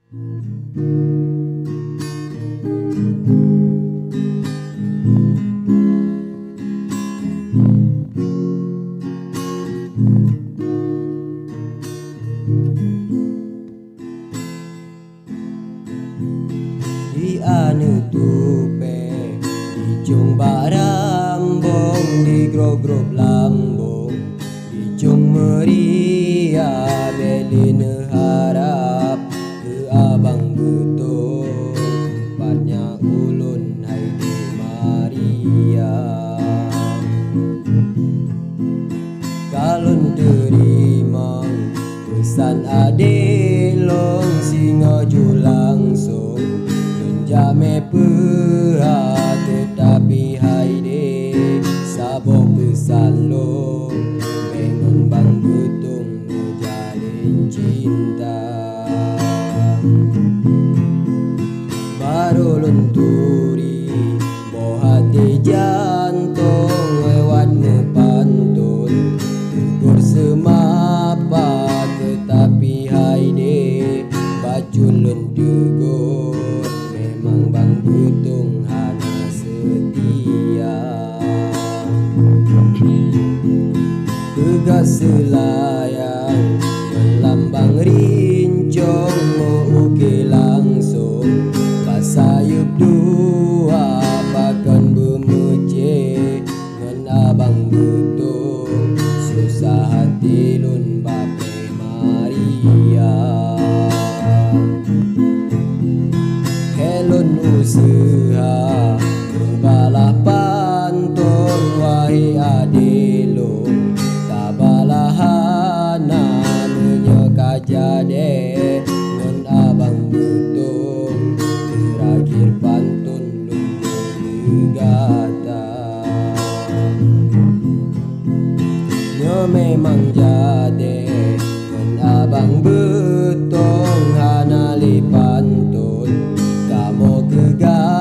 Di anu tupe, di cung barambong, di grogrop lambong, di cung meriah, beline harap ke abang betul, tempatnya ulun hai di Maria. Kalun terima pesan adelong, singa ju langsung jame peha, tetapi hai de saboh pesan lo, pengen bang betung jalin cinta. Baru lunturi boh hati jantung, lewat mepantun tegur semapa, tetapi hai de baculun tegur, memang bang betung hana setia. Tegas selayang melambang rincong, mau uke langsung pasayup dua, pakan bemece ngan abang betung, susah hati lun bape Maria. Helon usaha berbalah pantun, wahai adelong tabalahana menyeka jade ngan abang betung, terakhir pantun lung gata. Nya memang jade ngan abang betung, hana li pantun kamu kegak